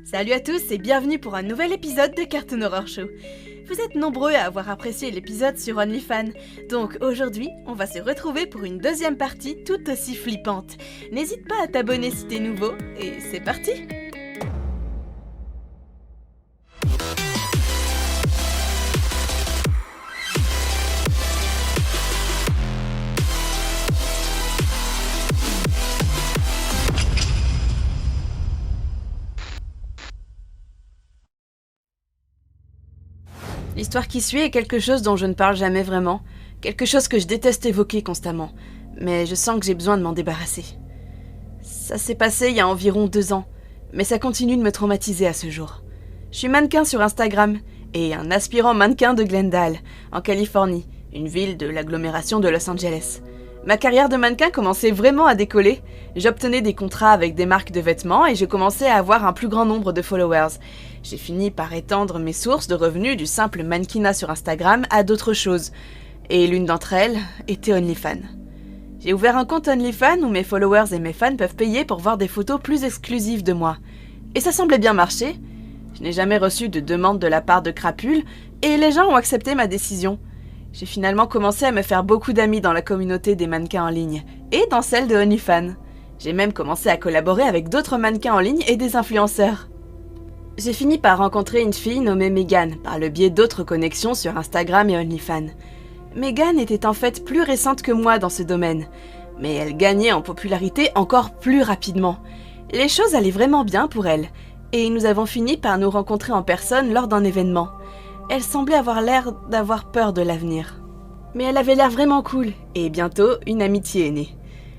Salut à tous et bienvenue pour un nouvel épisode de Cartoon Horror Show. Vous êtes nombreux à avoir apprécié l'épisode sur OnlyFans, donc aujourd'hui, on va se retrouver pour une deuxième partie tout aussi flippante. N'hésite pas à t'abonner si t'es nouveau, et c'est parti! L'histoire qui suit est quelque chose dont je ne parle jamais vraiment, quelque chose que je déteste évoquer constamment, mais je sens que j'ai besoin de m'en débarrasser. Ça s'est passé il y a environ 2 ans, mais ça continue de me traumatiser à ce jour. Je suis mannequin sur Instagram, et un aspirant mannequin de Glendale, en Californie, une ville de l'agglomération de Los Angeles. Ma carrière de mannequin commençait vraiment à décoller. J'obtenais des contrats avec des marques de vêtements et je commençais à avoir un plus grand nombre de followers. J'ai fini par étendre mes sources de revenus du simple mannequinat sur Instagram à d'autres choses. Et l'une d'entre elles était OnlyFans. J'ai ouvert un compte OnlyFans où mes followers et mes fans peuvent payer pour voir des photos plus exclusives de moi. Et ça semblait bien marcher. Je n'ai jamais reçu de demande de la part de crapules et les gens ont accepté ma décision. J'ai finalement commencé à me faire beaucoup d'amis dans la communauté des mannequins en ligne, et dans celle de OnlyFans. J'ai même commencé à collaborer avec d'autres mannequins en ligne et des influenceurs. J'ai fini par rencontrer une fille nommée Megan, par le biais d'autres connexions sur Instagram et OnlyFans. Megan était en fait plus récente que moi dans ce domaine, mais elle gagnait en popularité encore plus rapidement. Les choses allaient vraiment bien pour elle, et nous avons fini par nous rencontrer en personne lors d'un événement. Elle semblait avoir l'air d'avoir peur de l'avenir. Mais elle avait l'air vraiment cool, et bientôt, une amitié est née.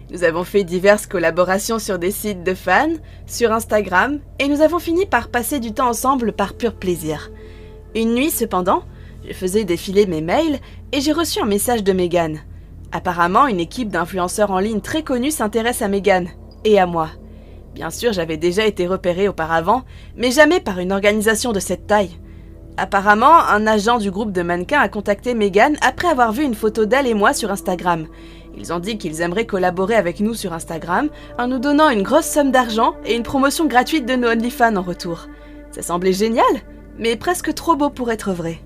Nous avons fait diverses collaborations sur des sites de fans, sur Instagram, et nous avons fini par passer du temps ensemble par pur plaisir. Une nuit, cependant, je faisais défiler mes mails, et j'ai reçu un message de Megan. Apparemment, une équipe d'influenceurs en ligne très connue s'intéresse à Megan, et à moi. Bien sûr, j'avais déjà été repérée auparavant, mais jamais par une organisation de cette taille. Apparemment, un agent du groupe de mannequins a contacté Megan après avoir vu une photo d'elle et moi sur Instagram. Ils ont dit qu'ils aimeraient collaborer avec nous sur Instagram en nous donnant une grosse somme d'argent et une promotion gratuite de nos OnlyFans en retour. Ça semblait génial, mais presque trop beau pour être vrai.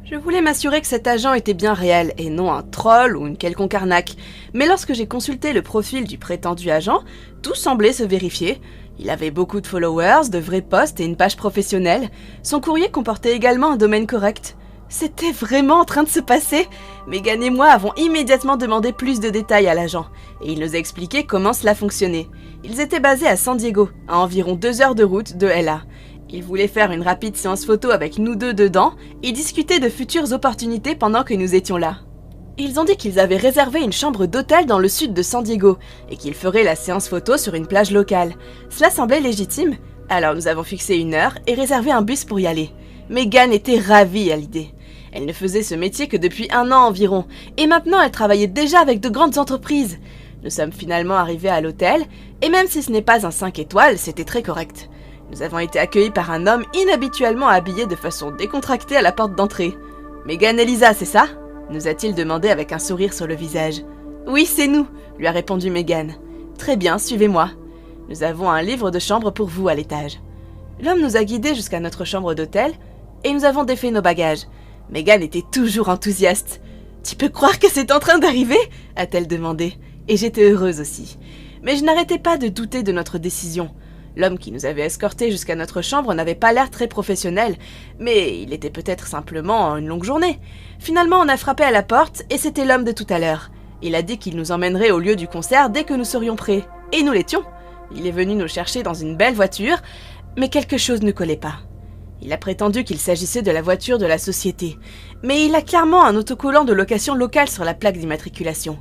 Je voulais m'assurer que cet agent était bien réel et non un troll ou une quelconque arnaque, mais lorsque j'ai consulté le profil du prétendu agent, tout semblait se vérifier. Il avait beaucoup de followers, de vrais posts et une page professionnelle. Son courrier comportait également un domaine correct. C'était vraiment en train de se passer. Megan et moi avons immédiatement demandé plus de détails à l'agent, et il nous a expliqué comment cela fonctionnait. Ils étaient basés à San Diego, à environ 2 heures de route de LA. Ils voulaient faire une rapide séance photo avec nous deux dedans et discuter de futures opportunités pendant que nous étions là. Ils ont dit qu'ils avaient réservé une chambre d'hôtel dans le sud de San Diego et qu'ils feraient la séance photo sur une plage locale. Cela semblait légitime, alors nous avons fixé une heure et réservé un bus pour y aller. Megan était ravie à l'idée. Elle ne faisait ce métier que depuis 1 an environ, et maintenant elle travaillait déjà avec de grandes entreprises. Nous sommes finalement arrivés à l'hôtel, et même si ce n'est pas un 5 étoiles, c'était très correct. Nous avons été accueillis par un homme inhabituellement habillé de façon décontractée à la porte d'entrée. « Megan et Lisa, c'est ça ?» nous a-t-il demandé avec un sourire sur le visage. « Oui, c'est nous !» lui a répondu Megan. « Très bien, suivez-moi. Nous avons un livre de chambre pour vous à l'étage. » L'homme nous a guidés jusqu'à notre chambre d'hôtel et nous avons défait nos bagages. Megan était toujours enthousiaste. « Tu peux croire que c'est en train d'arriver ?» a-t-elle demandé. Et j'étais heureuse aussi. Mais je n'arrêtais pas de douter de notre décision. L'homme qui nous avait escortés jusqu'à notre chambre n'avait pas l'air très professionnel, mais il était peut-être simplement une longue journée. Finalement, on a frappé à la porte et c'était l'homme de tout à l'heure. Il a dit qu'il nous emmènerait au lieu du concert dès que nous serions prêts. Et nous l'étions. Il est venu nous chercher dans une belle voiture, mais quelque chose ne collait pas. Il a prétendu qu'il s'agissait de la voiture de la société, mais il a clairement un autocollant de location locale sur la plaque d'immatriculation.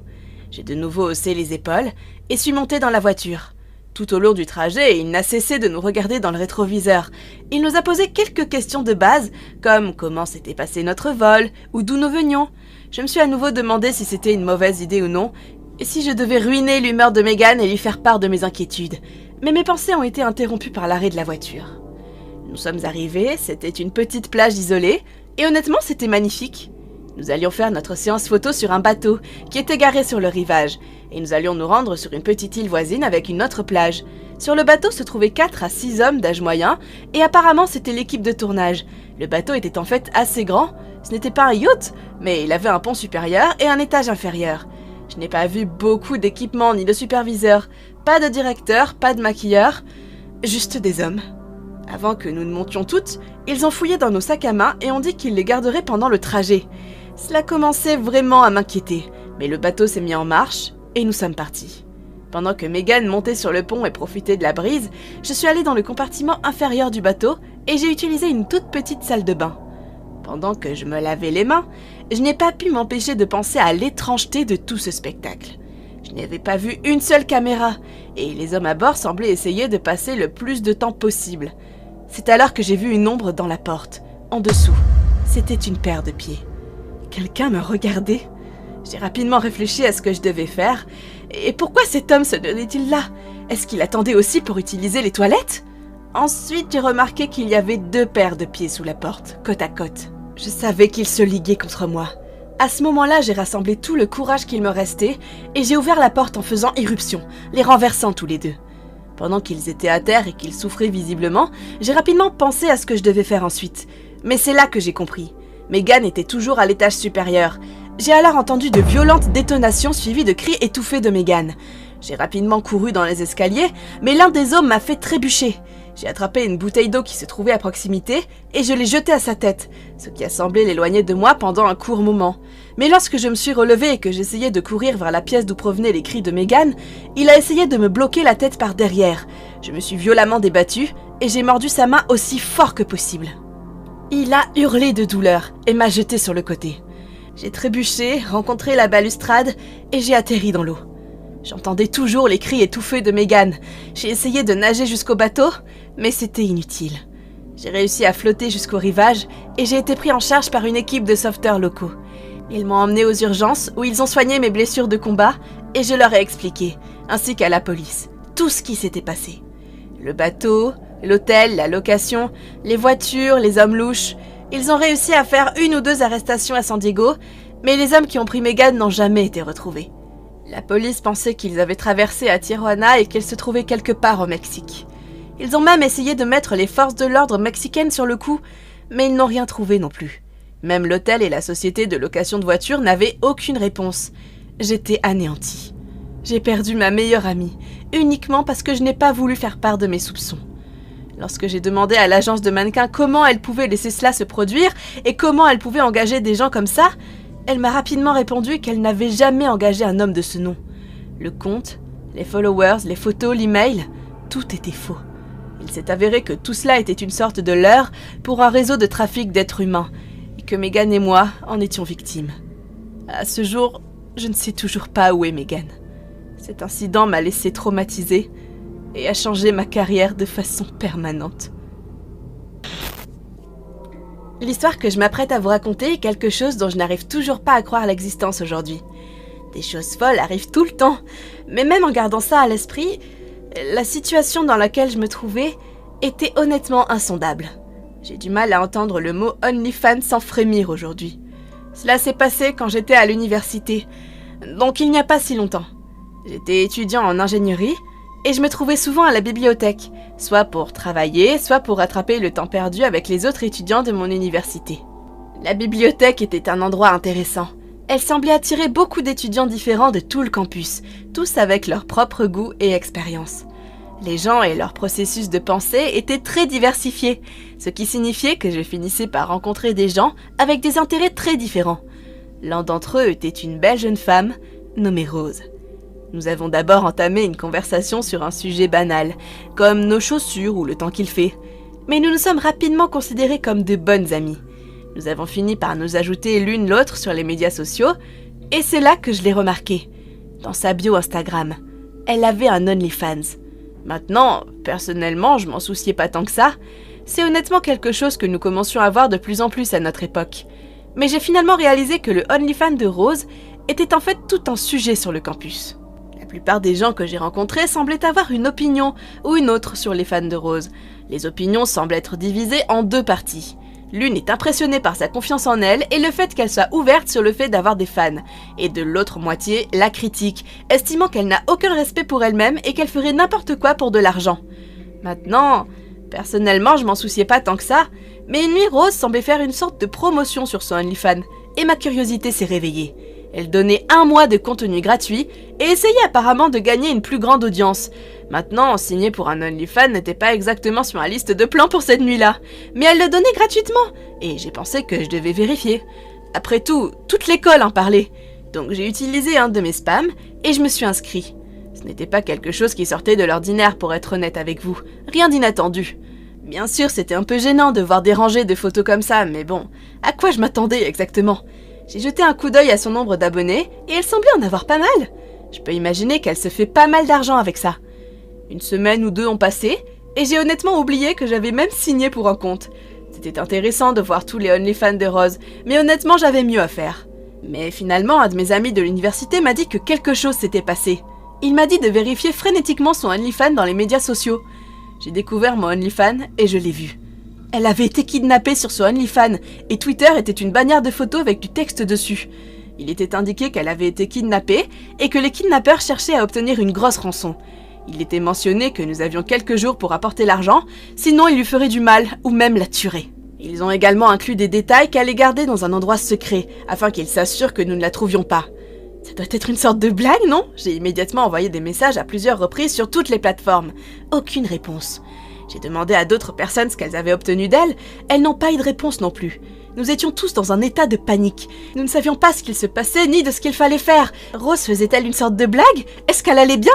J'ai de nouveau haussé les épaules et suis montée dans la voiture. Tout au long du trajet, il n'a cessé de nous regarder dans le rétroviseur. Il nous a posé quelques questions de base, comme comment s'était passé notre vol, ou d'où nous venions. Je me suis à nouveau demandé si c'était une mauvaise idée ou non, et si je devais ruiner l'humeur de Megan et lui faire part de mes inquiétudes. Mais mes pensées ont été interrompues par l'arrêt de la voiture. Nous sommes arrivés, c'était une petite plage isolée, et honnêtement c'était magnifique. Nous allions faire notre séance photo sur un bateau qui était garé sur le rivage, et nous allions nous rendre sur une petite île voisine avec une autre plage. Sur le bateau se trouvaient 4 à 6 hommes d'âge moyen, et apparemment c'était l'équipe de tournage. Le bateau était en fait assez grand, ce n'était pas un yacht, mais il avait un pont supérieur et un étage inférieur. Je n'ai pas vu beaucoup d'équipements ni de superviseurs, pas de directeur, pas de maquilleur, juste des hommes. Avant que nous ne montions toutes, ils ont fouillé dans nos sacs à main et ont dit qu'ils les garderaient pendant le trajet. Cela commençait vraiment à m'inquiéter, mais le bateau s'est mis en marche et nous sommes partis. Pendant que Megan montait sur le pont et profitait de la brise, je suis allée dans le compartiment inférieur du bateau et j'ai utilisé une toute petite salle de bain. Pendant que je me lavais les mains, je n'ai pas pu m'empêcher de penser à l'étrangeté de tout ce spectacle. Je n'avais pas vu une seule caméra, et les hommes à bord semblaient essayer de passer le plus de temps possible. C'est alors que j'ai vu une ombre dans la porte, en dessous. C'était une paire de pieds. Quelqu'un me regardait. J'ai rapidement réfléchi à ce que je devais faire. Et pourquoi cet homme se donnait-il là? Est-ce qu'il attendait aussi pour utiliser les toilettes? Ensuite, j'ai remarqué qu'il y avait 2 paires de pieds sous la porte, côte à côte. Je savais qu'ils se liguaient contre moi. À ce moment-là, j'ai rassemblé tout le courage qu'il me restait et j'ai ouvert la porte en faisant irruption, les renversant tous les 2. Pendant qu'ils étaient à terre et qu'ils souffraient visiblement, j'ai rapidement pensé à ce que je devais faire ensuite. Mais c'est là que j'ai compris. Megan était toujours à l'étage supérieur. J'ai alors entendu de violentes détonations suivies de cris étouffés de Megan. J'ai rapidement couru dans les escaliers, mais l'un des hommes m'a fait trébucher. J'ai attrapé une bouteille d'eau qui se trouvait à proximité et je l'ai jetée à sa tête, ce qui a semblé l'éloigner de moi pendant un court moment. Mais lorsque je me suis relevée et que j'essayais de courir vers la pièce d'où provenaient les cris de Megan, il a essayé de me bloquer la tête par derrière. Je me suis violemment débattue et j'ai mordu sa main aussi fort que possible. Il a hurlé de douleur et m'a jetée sur le côté. J'ai trébuché, rencontré la balustrade et j'ai atterri dans l'eau. J'entendais toujours les cris étouffés de Megan. J'ai essayé de nager jusqu'au bateau, mais c'était inutile. J'ai réussi à flotter jusqu'au rivage et j'ai été pris en charge par une équipe de sauveteurs locaux. Ils m'ont emmené aux urgences où ils ont soigné mes blessures de combat et je leur ai expliqué, ainsi qu'à la police, tout ce qui s'était passé. Le bateau, l'hôtel, la location, les voitures, les hommes louches. Ils ont réussi à faire 1 ou 2 arrestations à San Diego, mais les hommes qui ont pris Megan n'ont jamais été retrouvés. La police pensait qu'ils avaient traversé à Tijuana et qu'elle se trouvait quelque part au Mexique. Ils ont même essayé de mettre les forces de l'ordre mexicaines sur le coup, mais ils n'ont rien trouvé non plus. Même l'hôtel et la société de location de voitures n'avaient aucune réponse. J'étais anéantie. J'ai perdu ma meilleure amie, uniquement parce que je n'ai pas voulu faire part de mes soupçons. Lorsque j'ai demandé à l'agence de mannequins comment elle pouvait laisser cela se produire et comment elle pouvait engager des gens comme ça, elle m'a rapidement répondu qu'elle n'avait jamais engagé un homme de ce nom. Le compte, les followers, les photos, l'email, tout était faux. Il s'est avéré que tout cela était une sorte de leurre pour un réseau de trafic d'êtres humains, et que Megan et moi en étions victimes. À ce jour, je ne sais toujours pas où est Megan. Cet incident m'a laissé traumatisée et a changé ma carrière de façon permanente. L'histoire que je m'apprête à vous raconter est quelque chose dont je n'arrive toujours pas à croire l'existence aujourd'hui. Des choses folles arrivent tout le temps, mais même en gardant ça à l'esprit, la situation dans laquelle je me trouvais était honnêtement insondable. J'ai du mal à entendre le mot OnlyFans sans frémir aujourd'hui. Cela s'est passé quand j'étais à l'université, donc il n'y a pas si longtemps. J'étais étudiant en ingénierie, et je me trouvais souvent à la bibliothèque, soit pour travailler, soit pour rattraper le temps perdu avec les autres étudiants de mon université. La bibliothèque était un endroit intéressant. Elle semblait attirer beaucoup d'étudiants différents de tout le campus, tous avec leurs propres goûts et expériences. Les gens et leur processus de pensée étaient très diversifiés, ce qui signifiait que je finissais par rencontrer des gens avec des intérêts très différents. L'un d'entre eux était une belle jeune femme, nommée Rose. Nous avons d'abord entamé une conversation sur un sujet banal, comme nos chaussures ou le temps qu'il fait. Mais nous nous sommes rapidement considérés comme de bonnes amies. Nous avons fini par nous ajouter l'une l'autre sur les médias sociaux, et c'est là que je l'ai remarqué. Dans sa bio Instagram, elle avait un OnlyFans. Maintenant, personnellement, je m'en souciais pas tant que ça. C'est honnêtement quelque chose que nous commencions à voir de plus en plus à notre époque. Mais j'ai finalement réalisé que le OnlyFans de Rose était en fait tout un sujet sur le campus. La plupart des gens que j'ai rencontrés semblaient avoir une opinion ou une autre sur les fans de Rose. Les opinions semblent être divisées en 2 parties. L'une est impressionnée par sa confiance en elle et le fait qu'elle soit ouverte sur le fait d'avoir des fans, et de l'autre moitié la critique, estimant qu'elle n'a aucun respect pour elle-même et qu'elle ferait n'importe quoi pour de l'argent. Maintenant, personnellement je m'en souciais pas tant que ça, mais une nuit Rose semblait faire une sorte de promotion sur son OnlyFans, et ma curiosité s'est réveillée. Elle donnait 1 mois de contenu gratuit et essayait apparemment de gagner une plus grande audience. Maintenant, signer pour un OnlyFans n'était pas exactement sur ma liste de plans pour cette nuit-là, mais elle le donnait gratuitement, et j'ai pensé que je devais vérifier. Après tout, toute l'école en parlait, donc j'ai utilisé un de mes spams et je me suis inscrit. Ce n'était pas quelque chose qui sortait de l'ordinaire pour être honnête avec vous, rien d'inattendu. Bien sûr, c'était un peu gênant de voir des rangées de photos comme ça, mais bon, à quoi je m'attendais exactement ? J'ai jeté un coup d'œil à son nombre d'abonnés et elle semblait en avoir pas mal. Je peux imaginer qu'elle se fait pas mal d'argent avec ça. Une semaine ou 2 ont passé et j'ai honnêtement oublié que j'avais même signé pour un compte. C'était intéressant de voir tous les OnlyFans de Rose, mais honnêtement j'avais mieux à faire. Mais finalement, un de mes amis de l'université m'a dit que quelque chose s'était passé. Il m'a dit de vérifier frénétiquement son OnlyFans dans les médias sociaux. J'ai découvert mon OnlyFans et je l'ai vu. Elle avait été kidnappée sur son OnlyFans et Twitter était une bannière de photos avec du texte dessus. Il était indiqué qu'elle avait été kidnappée et que les kidnappeurs cherchaient à obtenir une grosse rançon. Il était mentionné que nous avions quelques jours pour apporter l'argent, sinon ils lui feraient du mal ou même la tueraient. Ils ont également inclus des détails qu'elle allait garder dans un endroit secret afin qu'ils s'assurent que nous ne la trouvions pas. Ça doit être une sorte de blague, non ? J'ai immédiatement envoyé des messages à plusieurs reprises sur toutes les plateformes. Aucune réponse. J'ai demandé à d'autres personnes ce qu'elles avaient obtenu d'elle, elles n'ont pas eu de réponse non plus. Nous étions tous dans un état de panique. Nous ne savions pas ce qu'il se passait ni de ce qu'il fallait faire. Rose faisait-elle une sorte de blague ? Est-ce qu'elle allait bien ?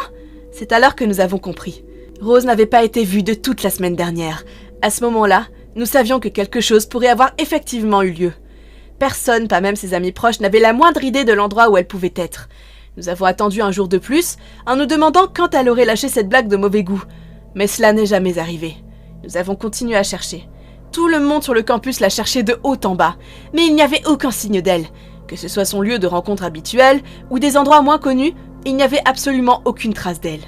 C'est alors que nous avons compris. Rose n'avait pas été vue de toute la semaine dernière. À ce moment-là, nous savions que quelque chose pourrait avoir effectivement eu lieu. Personne, pas même ses amis proches, n'avait la moindre idée de l'endroit où elle pouvait être. Nous avons attendu un jour de plus, en nous demandant quand elle aurait lâché cette blague de mauvais goût. Mais cela n'est jamais arrivé. Nous avons continué à chercher. Tout le monde sur le campus l'a cherchée de haut en bas, mais il n'y avait aucun signe d'elle. Que ce soit son lieu de rencontre habituel ou des endroits moins connus, il n'y avait absolument aucune trace d'elle.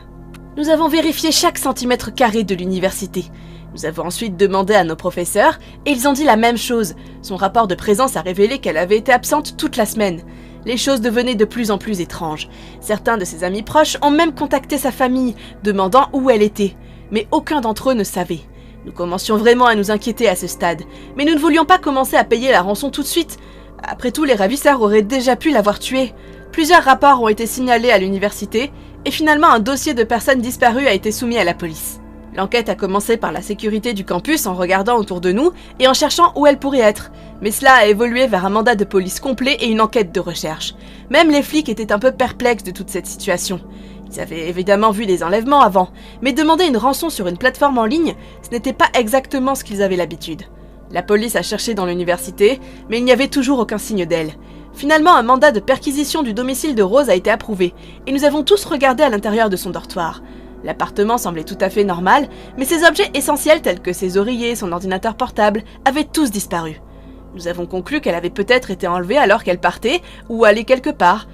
Nous avons vérifié chaque centimètre carré de l'université. Nous avons ensuite demandé à nos professeurs et ils ont dit la même chose. Son rapport de présence a révélé qu'elle avait été absente toute la semaine. Les choses devenaient de plus en plus étranges. Certains de ses amis proches ont même contacté sa famille, demandant où elle était. Mais aucun d'entre eux ne savait. Nous commencions vraiment à nous inquiéter à ce stade, mais nous ne voulions pas commencer à payer la rançon tout de suite. Après tout, les ravisseurs auraient déjà pu l'avoir tuée. Plusieurs rapports ont été signalés à l'université, et finalement un dossier de personnes disparues a été soumis à la police. L'enquête a commencé par la sécurité du campus en regardant autour de nous et en cherchant où elle pourrait être, mais cela a évolué vers un mandat de police complet et une enquête de recherche. Même les flics étaient un peu perplexes de toute cette situation. Ils avaient évidemment vu des enlèvements avant, mais demander une rançon sur une plateforme en ligne, ce n'était pas exactement ce qu'ils avaient l'habitude. La police a cherché dans l'université, mais il n'y avait toujours aucun signe d'elle. Finalement, un mandat de perquisition du domicile de Rose a été approuvé, et nous avons tous regardé à l'intérieur de son dortoir. L'appartement semblait tout à fait normal, mais ses objets essentiels tels que ses oreillers, son ordinateur portable, avaient tous disparu. Nous avons conclu qu'elle avait peut-être été enlevée alors qu'elle partait, ou allait quelque part.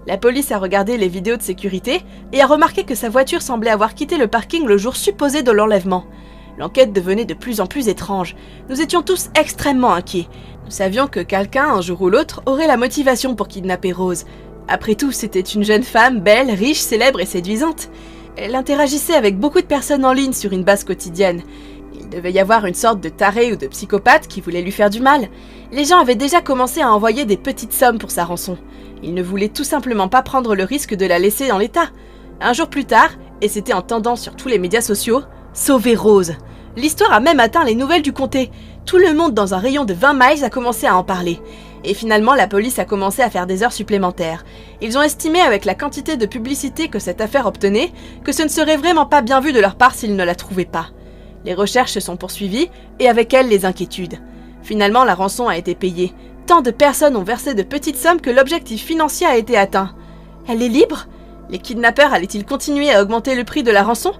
La police a regardé les vidéos de sécurité et a remarqué que sa voiture semblait avoir quitté le parking le jour supposé de l'enlèvement. L'enquête devenait de plus en plus étrange. Nous étions tous extrêmement inquiets. Nous savions que quelqu'un, un jour ou l'autre, aurait la motivation pour kidnapper Rose. Après tout, c'était une jeune femme, belle, riche, célèbre et séduisante. Elle interagissait avec beaucoup de personnes en ligne sur une base quotidienne. Il devait y avoir une sorte de taré ou de psychopathe qui voulait lui faire du mal. Les gens avaient déjà commencé à envoyer des petites sommes pour sa rançon. Ils ne voulaient tout simplement pas prendre le risque de la laisser dans l'état. Un jour plus tard, et c'était en tendance sur tous les médias sociaux, sauver Rose. L'histoire a même atteint les nouvelles du comté. Tout le monde dans un rayon de 20 miles a commencé à en parler. Et finalement, la police a commencé à faire des heures supplémentaires. Ils ont estimé, avec la quantité de publicité que cette affaire obtenait, que ce ne serait vraiment pas bien vu de leur part s'ils ne la trouvaient pas. Les recherches se sont poursuivies, et avec elles les inquiétudes. Finalement, la rançon a été payée. Tant de personnes ont versé de petites sommes que l'objectif financier a été atteint. Elle est libre ? Les kidnappeurs allaient-ils continuer à augmenter le prix de la rançon ?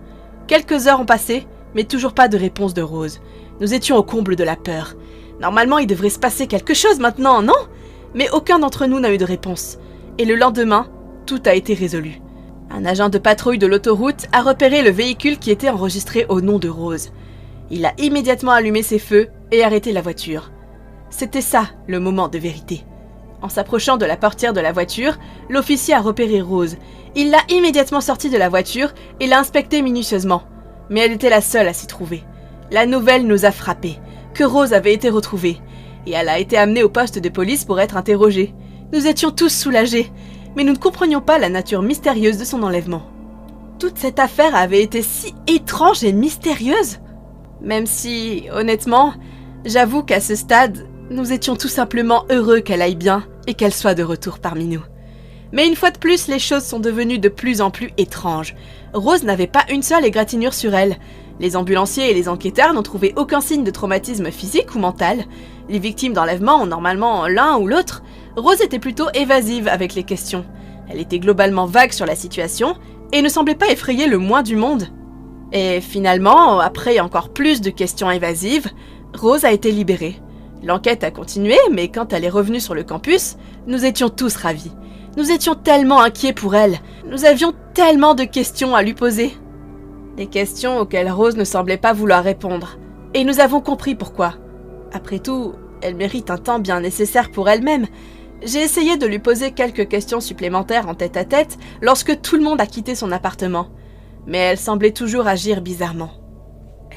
Quelques heures ont passé, mais toujours pas de réponse de Rose. Nous étions au comble de la peur. Normalement, il devrait se passer quelque chose maintenant, non ? Mais aucun d'entre nous n'a eu de réponse. Et le lendemain, tout a été résolu. Un agent de patrouille de l'autoroute a repéré le véhicule qui était enregistré au nom de Rose. Il a immédiatement allumé ses feux et arrêté la voiture. C'était ça, le moment de vérité. En s'approchant de la portière de la voiture, l'officier a repéré Rose. Il l'a immédiatement sortie de la voiture et l'a inspectée minutieusement. Mais elle était la seule à s'y trouver. La nouvelle nous a frappés, que Rose avait été retrouvée. Et elle a été amenée au poste de police pour être interrogée. Nous étions tous soulagés, mais nous ne comprenions pas la nature mystérieuse de son enlèvement. Toute cette affaire avait été si étrange et mystérieuse. Même si, honnêtement, j'avoue qu'à ce stade, nous étions tout simplement heureux qu'elle aille bien et qu'elle soit de retour parmi nous. Mais une fois de plus, les choses sont devenues de plus en plus étranges. Rose n'avait pas une seule égratignure sur elle. Les ambulanciers et les enquêteurs n'ont trouvé aucun signe de traumatisme physique ou mental. Les victimes d'enlèvement ont normalement l'un ou l'autre. Rose était plutôt évasive avec les questions. Elle était globalement vague sur la situation et ne semblait pas effrayer le moins du monde. Et finalement, après encore plus de questions évasives, Rose a été libérée. L'enquête a continué, mais quand elle est revenue sur le campus, nous étions tous ravis. Nous étions tellement inquiets pour elle. Nous avions tellement de questions à lui poser. Des questions auxquelles Rose ne semblait pas vouloir répondre. Et nous avons compris pourquoi. Après tout, elle mérite un temps bien nécessaire pour elle-même. J'ai essayé de lui poser quelques questions supplémentaires en tête-à-tête lorsque tout le monde a quitté son appartement. Mais elle semblait toujours agir bizarrement.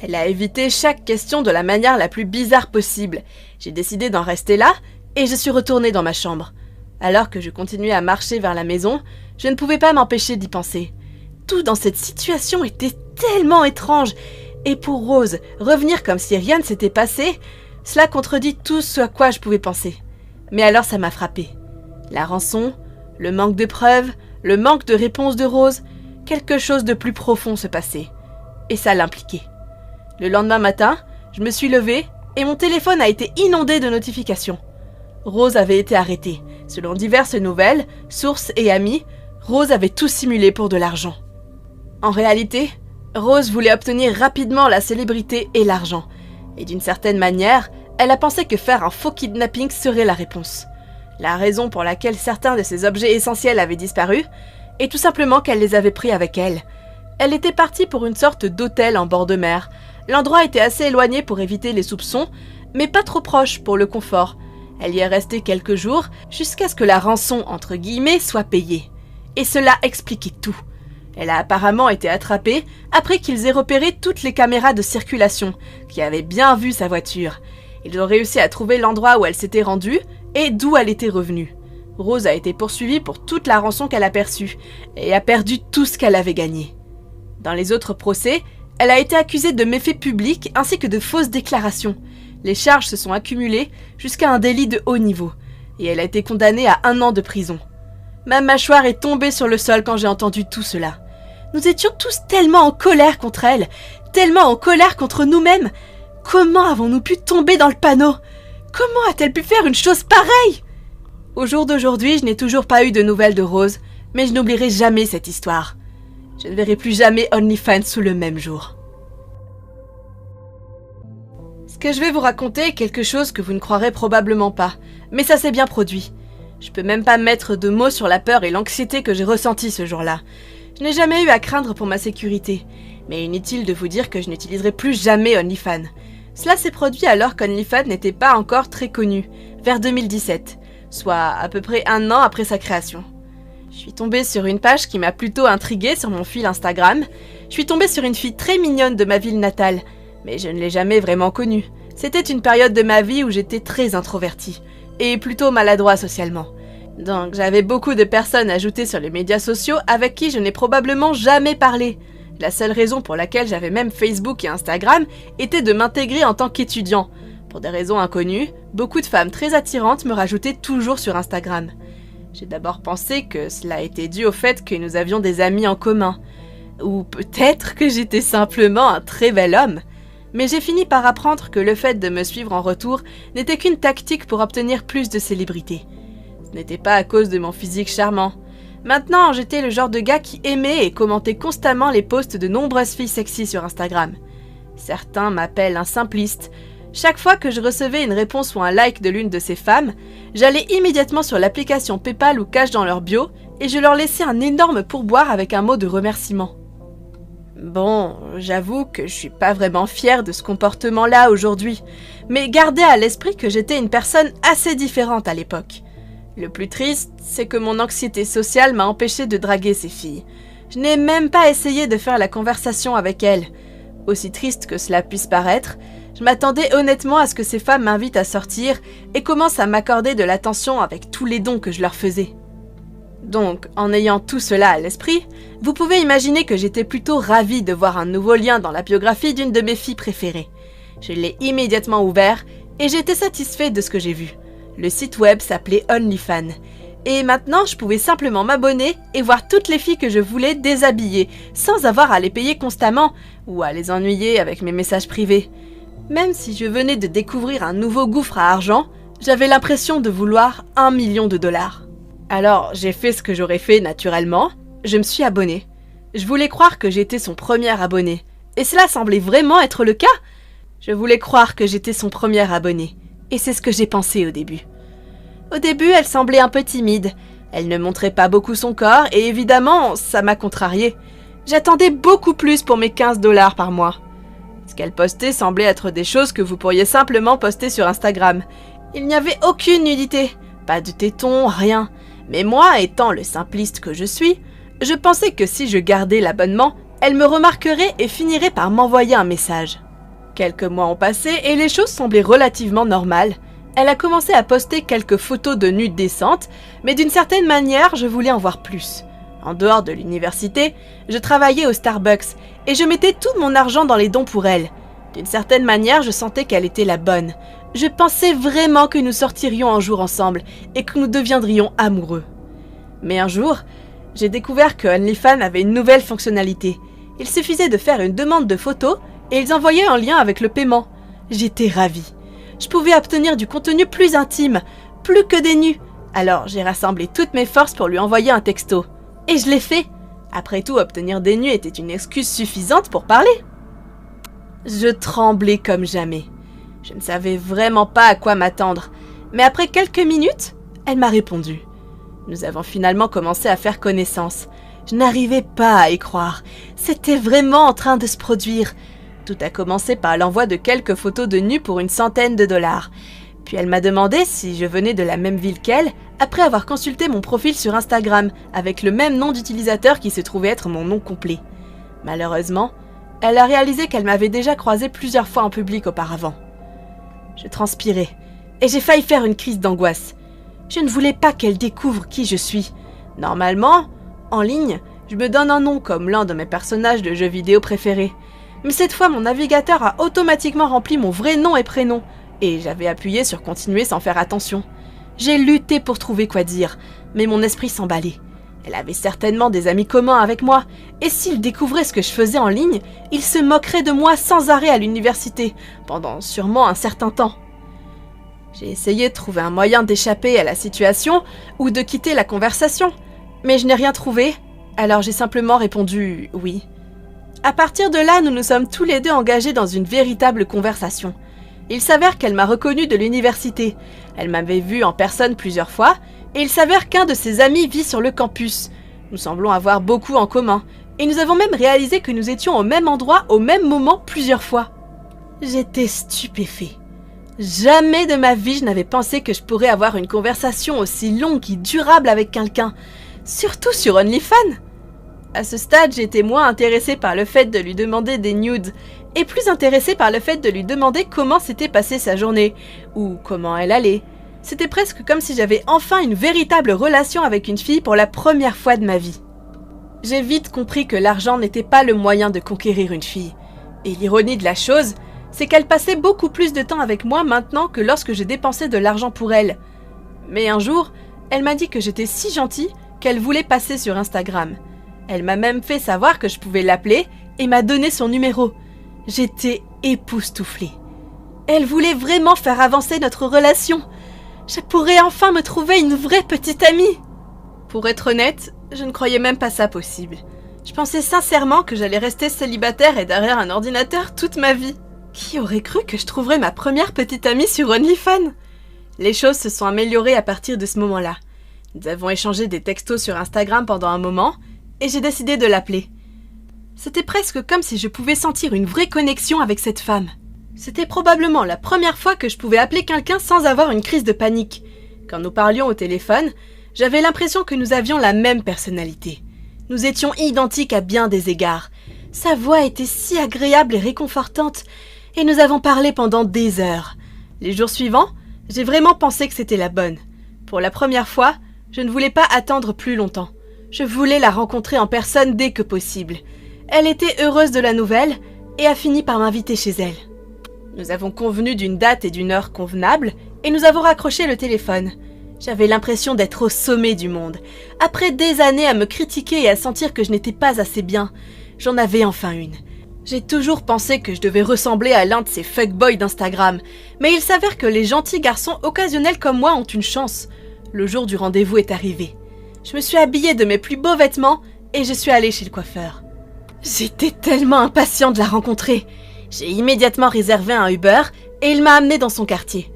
Elle a évité chaque question de la manière la plus bizarre possible. J'ai décidé d'en rester là et je suis retournée dans ma chambre. Alors que je continuais à marcher vers la maison, je ne pouvais pas m'empêcher d'y penser. Tout dans cette situation était tellement étrange. Et pour Rose, revenir comme si rien ne s'était passé, cela contredit tout ce à quoi je pouvais penser. Mais alors ça m'a frappée. La rançon, le manque de preuves, le manque de réponse de Rose, quelque chose de plus profond se passait. Et ça l'impliquait. Le lendemain matin, je me suis levée et mon téléphone a été inondé de notifications. Rose avait été arrêtée. Selon diverses nouvelles, sources et amis, Rose avait tout simulé pour de l'argent. En réalité, Rose voulait obtenir rapidement la célébrité et l'argent. Et d'une certaine manière, elle a pensé que faire un faux kidnapping serait la réponse. La raison pour laquelle certains de ses objets essentiels avaient disparu est tout simplement qu'elle les avait pris avec elle. Elle était partie pour une sorte d'hôtel en bord de mer. L'endroit était assez éloigné pour éviter les soupçons, mais pas trop proche pour le confort. Elle y est restée quelques jours, jusqu'à ce que la rançon, entre guillemets, soit payée. Et cela expliquait tout. Elle a apparemment été attrapée après qu'ils aient repéré toutes les caméras de circulation, qui avaient bien vu sa voiture. Ils ont réussi à trouver l'endroit où elle s'était rendue et d'où elle était revenue. Rose a été poursuivie pour toute la rançon qu'elle a perçue, et a perdu tout ce qu'elle avait gagné. Dans les autres procès, elle a été accusée de méfaits publics ainsi que de fausses déclarations. Les charges se sont accumulées jusqu'à un délit de haut niveau, et elle a été condamnée à 1 an de prison. Ma mâchoire est tombée sur le sol quand j'ai entendu tout cela. Nous étions tous tellement en colère contre elle, tellement en colère contre nous-mêmes. Comment avons-nous pu tomber dans le panneau? Comment a-t-elle pu faire une chose pareille? Au jour d'aujourd'hui, je n'ai toujours pas eu de nouvelles de Rose, mais je n'oublierai jamais cette histoire. Je ne verrai plus jamais OnlyFans sous le même jour. Ce que je vais vous raconter est quelque chose que vous ne croirez probablement pas, mais ça s'est bien produit. Je peux même pas mettre de mots sur la peur et l'anxiété que j'ai ressentie ce jour-là. Je n'ai jamais eu à craindre pour ma sécurité, mais inutile de vous dire que je n'utiliserai plus jamais OnlyFans. Cela s'est produit alors qu'OnlyFans n'était pas encore très connu, vers 2017, soit à peu près 1 an après sa création. Je suis tombée sur une page qui m'a plutôt intriguée sur mon fil Instagram. Je suis tombée sur une fille très mignonne de ma ville natale, mais je ne l'ai jamais vraiment connue. C'était une période de ma vie où j'étais très introvertie, et plutôt maladroit socialement. Donc j'avais beaucoup de personnes ajoutées sur les médias sociaux avec qui je n'ai probablement jamais parlé. La seule raison pour laquelle j'avais même Facebook et Instagram était de m'intégrer en tant qu'étudiant. Pour des raisons inconnues, beaucoup de femmes très attirantes me rajoutaient toujours sur Instagram. J'ai d'abord pensé que cela était dû au fait que nous avions des amis en commun. Ou peut-être que j'étais simplement un très bel homme. Mais j'ai fini par apprendre que le fait de me suivre en retour n'était qu'une tactique pour obtenir plus de célébrité. Ce n'était pas à cause de mon physique charmant. Maintenant, j'étais le genre de gars qui aimait et commentait constamment les posts de nombreuses filles sexy sur Instagram. Certains m'appellent un simpliste. Chaque fois que je recevais une réponse ou un like de l'une de ces femmes, j'allais immédiatement sur l'application PayPal ou Cash dans leur bio et je leur laissais un énorme pourboire avec un mot de remerciement. Bon, j'avoue que je suis pas vraiment fière de ce comportement-là aujourd'hui, mais gardez à l'esprit que j'étais une personne assez différente à l'époque. Le plus triste, c'est que mon anxiété sociale m'a empêché de draguer ces filles. Je n'ai même pas essayé de faire la conversation avec elles. Aussi triste que cela puisse paraître, je m'attendais honnêtement à ce que ces femmes m'invitent à sortir et commencent à m'accorder de l'attention avec tous les dons que je leur faisais. Donc, en ayant tout cela à l'esprit, vous pouvez imaginer que j'étais plutôt ravie de voir un nouveau lien dans la biographie d'une de mes filles préférées. Je l'ai immédiatement ouvert et j'étais satisfait de ce que j'ai vu. Le site web s'appelait OnlyFans. Et maintenant, je pouvais simplement m'abonner et voir toutes les filles que je voulais déshabillées, sans avoir à les payer constamment ou à les ennuyer avec mes messages privés. Même si je venais de découvrir un nouveau gouffre à argent, j'avais l'impression de vouloir 1 million de dollars. Alors, j'ai fait ce que j'aurais fait naturellement, je me suis abonnée. Je voulais croire que j'étais son premier abonné. Et cela semblait vraiment être le cas. Je voulais croire que j'étais son premier abonné. Et c'est ce que j'ai pensé au début. Au début, elle semblait un peu timide. Elle ne montrait pas beaucoup son corps et évidemment, ça m'a contrariée. J'attendais beaucoup plus pour mes 15 dollars par mois. Ce qu'elle postait semblait être des choses que vous pourriez simplement poster sur Instagram. Il n'y avait aucune nudité, pas de tétons, rien. Mais moi, étant le simpliste que je suis, je pensais que si je gardais l'abonnement, elle me remarquerait et finirait par m'envoyer un message. Quelques mois ont passé et les choses semblaient relativement normales. Elle a commencé à poster quelques photos de nudes décentes, mais d'une certaine manière, je voulais en voir plus. En dehors de l'université, je travaillais au Starbucks et je mettais tout mon argent dans les dons pour elle. D'une certaine manière, je sentais qu'elle était la bonne. Je pensais vraiment que nous sortirions un jour ensemble et que nous deviendrions amoureux. Mais un jour, j'ai découvert que OnlyFans avait une nouvelle fonctionnalité. Il suffisait de faire une demande de photos et ils envoyaient un lien avec le paiement. J'étais ravie. Je pouvais obtenir du contenu plus intime, plus que des nus. Alors j'ai rassemblé toutes mes forces pour lui envoyer un texto. Et je l'ai fait. Après tout, obtenir des nus était une excuse suffisante pour parler. Je tremblais comme jamais. Je ne savais vraiment pas à quoi m'attendre. Mais après quelques minutes, elle m'a répondu. Nous avons finalement commencé à faire connaissance. Je n'arrivais pas à y croire. C'était vraiment en train de se produire. Tout a commencé par l'envoi de quelques photos de nus pour 100 dollars. Puis elle m'a demandé si je venais de la même ville qu'elle, après avoir consulté mon profil sur Instagram, avec le même nom d'utilisateur qui se trouvait être mon nom complet. Malheureusement, elle a réalisé qu'elle m'avait déjà croisé plusieurs fois en public auparavant. Je transpirais, et j'ai failli faire une crise d'angoisse. Je ne voulais pas qu'elle découvre qui je suis. Normalement, en ligne, je me donne un nom comme l'un de mes personnages de jeux vidéo préférés. Mais cette fois, mon navigateur a automatiquement rempli mon vrai nom et prénom, et j'avais appuyé sur continuer sans faire attention. J'ai lutté pour trouver quoi dire, mais mon esprit s'emballait. Elle avait certainement des amis communs avec moi, et s'il découvrait ce que je faisais en ligne, il se moquerait de moi sans arrêt à l'université, pendant sûrement un certain temps. J'ai essayé de trouver un moyen d'échapper à la situation ou de quitter la conversation, mais je n'ai rien trouvé, alors j'ai simplement répondu « oui ». À partir de là, nous nous sommes tous les deux engagés dans une véritable conversation. Il s'avère qu'elle m'a reconnu de l'université. Elle m'avait vu en personne plusieurs fois, et il s'avère qu'un de ses amis vit sur le campus. Nous semblons avoir beaucoup en commun, et nous avons même réalisé que nous étions au même endroit au même moment plusieurs fois. J'étais stupéfait. Jamais de ma vie je n'avais pensé que je pourrais avoir une conversation aussi longue et durable avec quelqu'un, surtout sur OnlyFans. À ce stade, j'étais moins intéressée par le fait de lui demander des nudes, et plus intéressée par le fait de lui demander comment s'était passée sa journée, ou comment elle allait. C'était presque comme si j'avais enfin une véritable relation avec une fille pour la première fois de ma vie. J'ai vite compris que l'argent n'était pas le moyen de conquérir une fille. Et l'ironie de la chose, c'est qu'elle passait beaucoup plus de temps avec moi maintenant que lorsque j'ai dépensé de l'argent pour elle. Mais un jour, elle m'a dit que j'étais si gentille qu'elle voulait passer sur Instagram. Elle m'a même fait savoir que je pouvais l'appeler et m'a donné son numéro. J'étais époustouflée. Elle voulait vraiment faire avancer notre relation. Je pourrais enfin me trouver une vraie petite amie. Pour être honnête, je ne croyais même pas ça possible. Je pensais sincèrement que j'allais rester célibataire et derrière un ordinateur toute ma vie. Qui aurait cru que je trouverais ma première petite amie sur OnlyFans ? Les choses se sont améliorées à partir de ce moment-là. Nous avons échangé des textos sur Instagram pendant un moment, et j'ai décidé de l'appeler. C'était presque comme si je pouvais sentir une vraie connexion avec cette femme. C'était probablement la première fois que je pouvais appeler quelqu'un sans avoir une crise de panique. Quand nous parlions au téléphone, j'avais l'impression que nous avions la même personnalité. Nous étions identiques à bien des égards. Sa voix était si agréable et réconfortante, et nous avons parlé pendant des heures. Les jours suivants, j'ai vraiment pensé que c'était la bonne. Pour la première fois, je ne voulais pas attendre plus longtemps. Je voulais la rencontrer en personne dès que possible. Elle était heureuse de la nouvelle et a fini par m'inviter chez elle. Nous avons convenu d'une date et d'une heure convenables et nous avons raccroché le téléphone. J'avais l'impression d'être au sommet du monde. Après des années à me critiquer et à sentir que je n'étais pas assez bien, j'en avais enfin une. J'ai toujours pensé que je devais ressembler à l'un de ces fuckboys d'Instagram, mais il s'avère que les gentils garçons occasionnels comme moi ont une chance. Le jour du rendez-vous est arrivé. Je me suis habillée de mes plus beaux vêtements et je suis allée chez le coiffeur. J'étais tellement impatiente de la rencontrer. J'ai immédiatement réservé un Uber et il m'a amenée dans son quartier.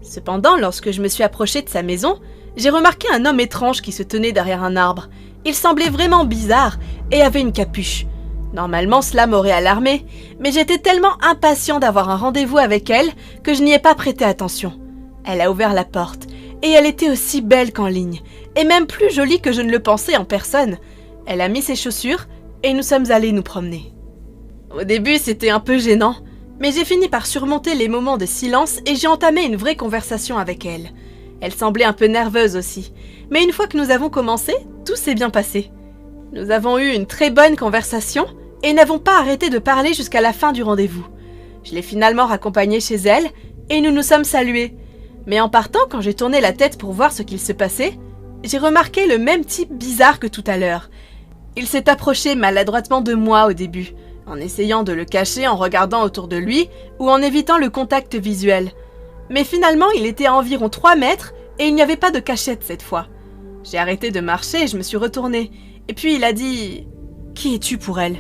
Cependant, lorsque je me suis approchée de sa maison, j'ai remarqué un homme étrange qui se tenait derrière un arbre. Il semblait vraiment bizarre et avait une capuche. Normalement, cela m'aurait alarmée, mais j'étais tellement impatient d'avoir un rendez-vous avec elle que je n'y ai pas prêté attention. Elle a ouvert la porte et elle était aussi belle qu'en ligne, et même plus jolie que je ne le pensais en personne. Elle a mis ses chaussures et nous sommes allés nous promener. Au début, c'était un peu gênant, mais j'ai fini par surmonter les moments de silence et j'ai entamé une vraie conversation avec elle. Elle semblait un peu nerveuse aussi, mais une fois que nous avons commencé, tout s'est bien passé. Nous avons eu une très bonne conversation et n'avons pas arrêté de parler jusqu'à la fin du rendez-vous. Je l'ai finalement raccompagnée chez elle et nous nous sommes salués. Mais en partant, quand j'ai tourné la tête pour voir ce qu'il se passait, j'ai remarqué le même type bizarre que tout à l'heure. Il s'est approché maladroitement de moi au début, en essayant de le cacher en regardant autour de lui ou en évitant le contact visuel. Mais finalement, il était à environ 3 mètres et il n'y avait pas de cachette cette fois. J'ai arrêté de marcher et je me suis retournée. Et puis il a dit « Qui es-tu pour elle ?»«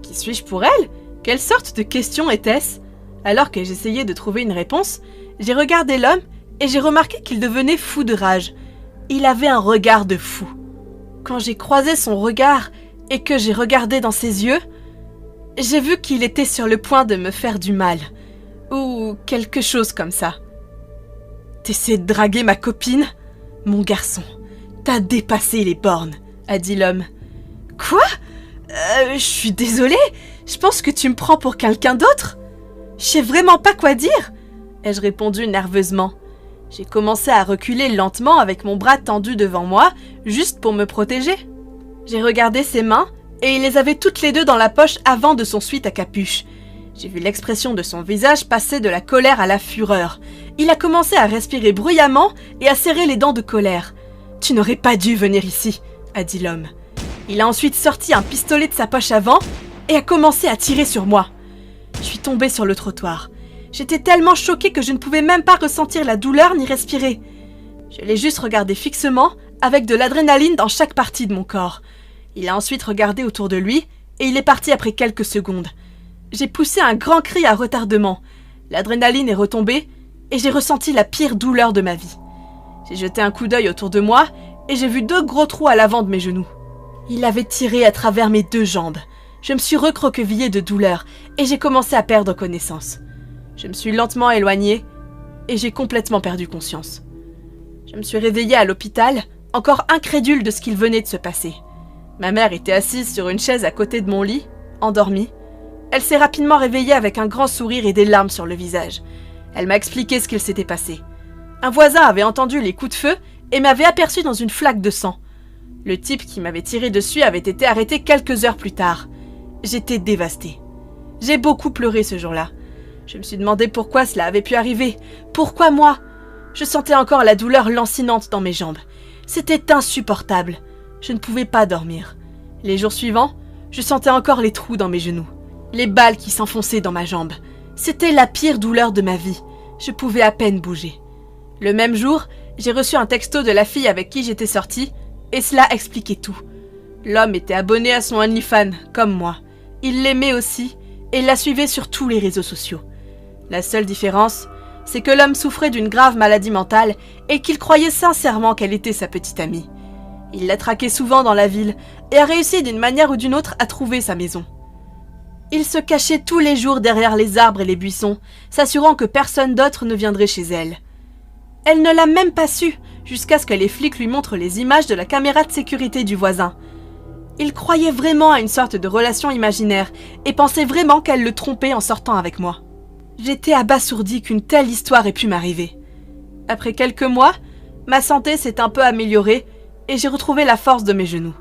Qui suis-je pour elle ? Quelle sorte de question était-ce ?» Alors que j'essayais de trouver une réponse, j'ai regardé l'homme et j'ai remarqué qu'il devenait fou de rage. Il avait un regard de fou. Quand j'ai croisé son regard et que j'ai regardé dans ses yeux, j'ai vu qu'il était sur le point de me faire du mal. Ou quelque chose comme ça. « T'essaies de draguer ma copine ? Mon garçon, t'as dépassé les bornes, » a dit l'homme. « Quoi ? Je suis désolée, je pense que tu me prends pour quelqu'un d'autre ? Je sais vraiment pas quoi dire !» ai-je répondu nerveusement. J'ai commencé à reculer lentement avec mon bras tendu devant moi, juste pour me protéger. J'ai regardé ses mains et il les avait toutes les deux dans la poche avant de son sweat à capuche. J'ai vu l'expression de son visage passer de la colère à la fureur. Il a commencé à respirer bruyamment et à serrer les dents de colère. « Tu n'aurais pas dû venir ici », a dit l'homme. Il a ensuite sorti un pistolet de sa poche avant et a commencé à tirer sur moi. Je suis tombée sur le trottoir. J'étais tellement choquée que je ne pouvais même pas ressentir la douleur ni respirer. Je l'ai juste regardé fixement, avec de l'adrénaline dans chaque partie de mon corps. Il a ensuite regardé autour de lui et il est parti après quelques secondes. J'ai poussé un grand cri à retardement. L'adrénaline est retombée et j'ai ressenti la pire douleur de ma vie. J'ai jeté un coup d'œil autour de moi et j'ai vu 2 gros trous à l'avant de mes genoux. Il avait tiré à travers mes 2 jambes. Je me suis recroquevillée de douleur et j'ai commencé à perdre connaissance. Je me suis lentement éloignée et j'ai complètement perdu conscience. Je me suis réveillée à l'hôpital, encore incrédule de ce qu'il venait de se passer. Ma mère était assise sur une chaise à côté de mon lit, endormie. Elle s'est rapidement réveillée avec un grand sourire et des larmes sur le visage. Elle m'a expliqué ce qu'il s'était passé. Un voisin avait entendu les coups de feu et m'avait aperçu dans une flaque de sang. Le type qui m'avait tiré dessus avait été arrêté quelques heures plus tard. J'étais dévastée. J'ai beaucoup pleuré ce jour-là. Je me suis demandé pourquoi cela avait pu arriver. Pourquoi moi ? Je sentais encore la douleur lancinante dans mes jambes. C'était insupportable. Je ne pouvais pas dormir. Les jours suivants, je sentais encore les trous dans mes genoux. Les balles qui s'enfonçaient dans ma jambe. C'était la pire douleur de ma vie. Je pouvais à peine bouger. Le même jour, j'ai reçu un texto de la fille avec qui j'étais sortie, et cela expliquait tout. L'homme était abonné à son OnlyFans, comme moi. Il l'aimait aussi, et la suivait sur tous les réseaux sociaux. La seule différence, c'est que l'homme souffrait d'une grave maladie mentale et qu'il croyait sincèrement qu'elle était sa petite amie. Il l'a traqué souvent dans la ville et a réussi d'une manière ou d'une autre à trouver sa maison. Il se cachait tous les jours derrière les arbres et les buissons, s'assurant que personne d'autre ne viendrait chez elle. Elle ne l'a même pas su, jusqu'à ce que les flics lui montrent les images de la caméra de sécurité du voisin. Il croyait vraiment à une sorte de relation imaginaire et pensait vraiment qu'elle le trompait en sortant avec moi. J'étais abasourdie qu'une telle histoire ait pu m'arriver. Après quelques mois, ma santé s'est un peu améliorée et j'ai retrouvé la force de mes genoux.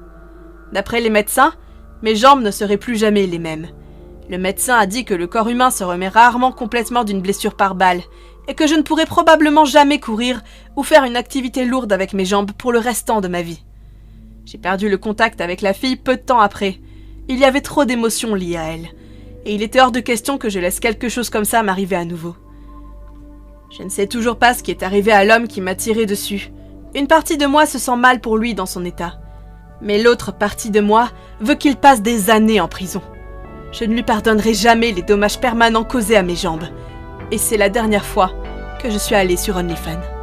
D'après les médecins, mes jambes ne seraient plus jamais les mêmes. Le médecin a dit que le corps humain se remet rarement complètement d'une blessure par balle et que je ne pourrais probablement jamais courir ou faire une activité lourde avec mes jambes pour le restant de ma vie. J'ai perdu le contact avec la fille peu de temps après. Il y avait trop d'émotions liées à elle, et il était hors de question que je laisse quelque chose comme ça m'arriver à nouveau. Je ne sais toujours pas ce qui est arrivé à l'homme qui m'a tiré dessus. Une partie de moi se sent mal pour lui dans son état. Mais l'autre partie de moi veut qu'il passe des années en prison. Je ne lui pardonnerai jamais les dommages permanents causés à mes jambes. Et c'est la dernière fois que je suis allée sur OnlyFans.